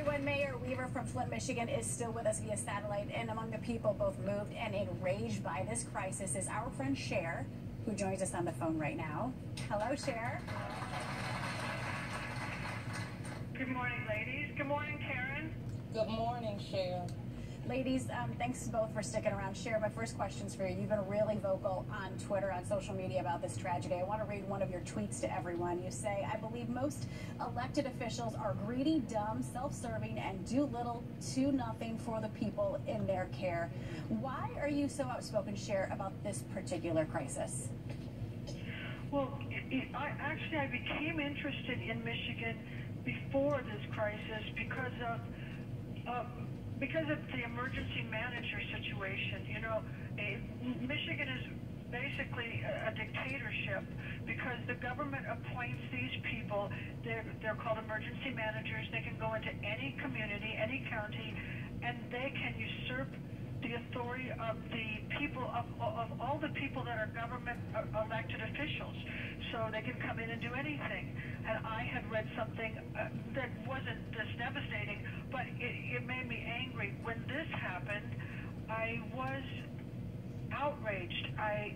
everyone. Mayor Weaver from Flint, Michigan is still with us via satellite, and among the people both moved and enraged by this crisis is our friend Cher, who joins us on the phone right now. Hello, Cher. Good morning, ladies. Good morning, Karen. Good morning, Cher. Ladies, thanks both for sticking around. Cher, my first question's for you. You've been really vocal on Twitter, on social media about this tragedy. I want to read one of your tweets to everyone. You say, I believe most elected officials are greedy, dumb, self-serving, and do little to nothing for the people in their care. Why are you so outspoken, Cher, about this particular crisis? Well, I became interested in Michigan before this crisis because of the emergency manager situation. You know, Michigan is basically a dictatorship because the government appoints these people. They're called emergency managers. They can go into any community, any county, and they can usurp the authority of the people, of all the people that are government elected officials. So they can come in and do anything. And I had read something that wasn't this devastating, but it made me angry. When this happened, I was outraged. I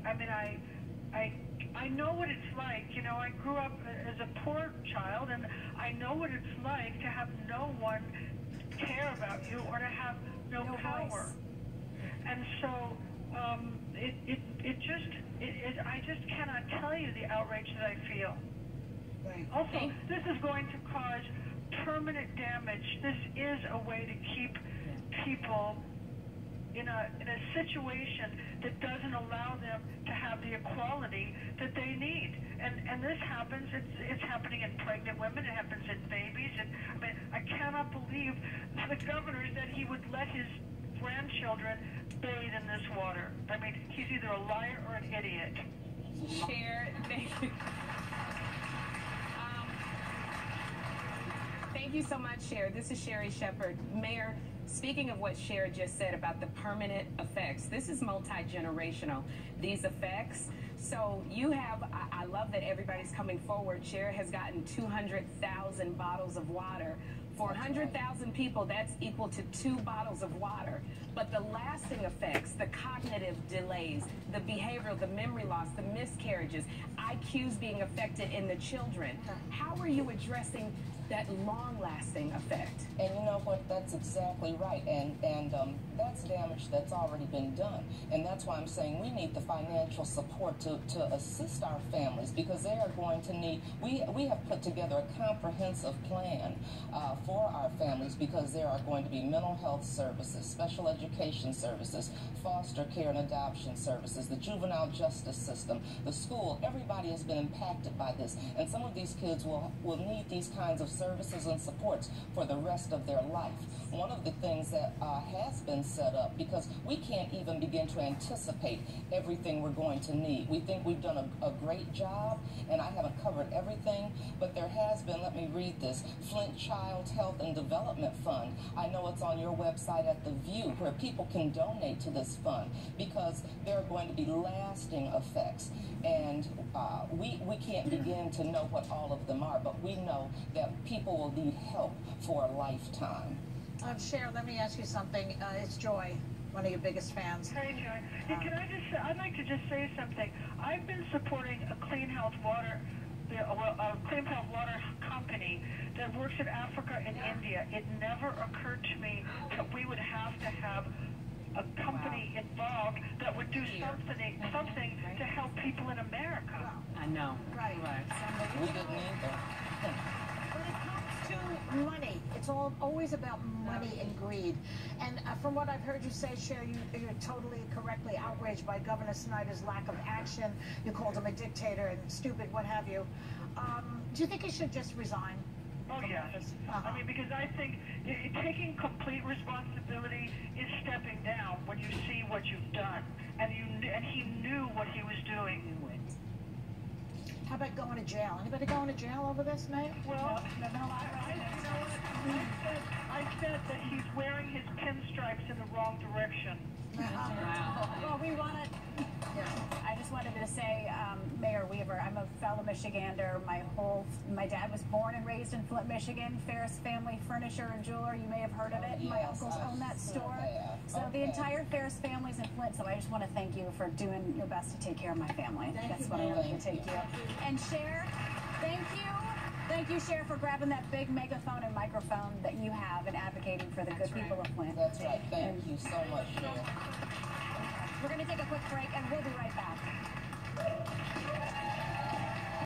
know what it's like. You know, I grew up as a poor child, and I know what it's like to have no one care about you or to have no power. Voice. And so I just cannot tell you the outrage that I feel. Right. Also, this is going to cause permanent damage. This is a way to keep people in a situation that doesn't allow them to have the equality that they need. And this happens. It's happening in pregnant women. It happens in babies. And I mean, I cannot believe the governor that he would let his grandchildren bathe in this water. I mean, he's either a liar or an idiot. Cher, thank you. Thank you so much, Cher. This is Sherry Shepard. Mayor, speaking of what Cher just said about the permanent effects, this is multi-generational, these effects. So you have, I love that everybody's coming forward. Cher has gotten 200,000 bottles of water. For 100,000 people, that's equal to 2 bottles of water. But the lasting effects, the cognitive delays, the behavioral, the memory loss, the miscarriages, IQs being affected in the children. How are you addressing that long-lasting effect? And you know what? That's exactly right. And that's damage that's already been done. And that's why I'm saying we need the financial support to assist our families, because they are going to need, we have put together a comprehensive plan for our families, because there are going to be mental health services, special education services, foster care and adoption services, the juvenile justice system, the school. Everybody has been impacted by this. And some of these kids will need these kinds of services and supports for the rest of their life. One of the things that has been set up, because we can't even begin to anticipate everything we're going to need. We think we've done a great job, and I haven't covered everything, but there has been, let me read this, Flint Child Health and Development Fund. I know it's on your website at The View, where people can donate to this fund, because there are going to be lasting effects. And we can't begin to know what all of them are, but we know that people will need help for a lifetime. Cher, let me ask you something. It's Joy, one of your biggest fans. Hey, Joy. Hey, I'd like to just say something. I've been supporting a clean health water company that works in Africa and India. It never occurred to me that we would have to have a company involved that would do something to help people in America. I know. Right. We didn't either. When it comes to money, it's always about money and greed. And from what I've heard you say, Cher, you're totally correctly outraged by Governor Snyder's lack of action. You called him a dictator and stupid, what have you. Do you think he should just resign? Oh, yes. I mean, because I think taking complete responsibility is stepping down when you see what you've done. And he knew what he was doing. How about going to jail? Anybody going to jail over this, Mayor? Well, I said that he's wearing his pinstripes in the wrong direction. Well, we want to. I just wanted to say, Mayor Weaver, I'm a a fellow Michigander. My dad was born and raised in Flint, Michigan. Ferris Family Furniture and Jeweler. You may have heard of it. Yes, my uncles own that store. So the entire Ferris family's in Flint. So I just want to thank you for doing your best to take care of my family. That's what I want to thank you. And Cher, thank you. Thank you, Cher, for grabbing that big megaphone and microphone that you have and advocating for the good people of Flint. That's right. Thank you so much, Cher. We're going to take a quick break, and we'll be right back.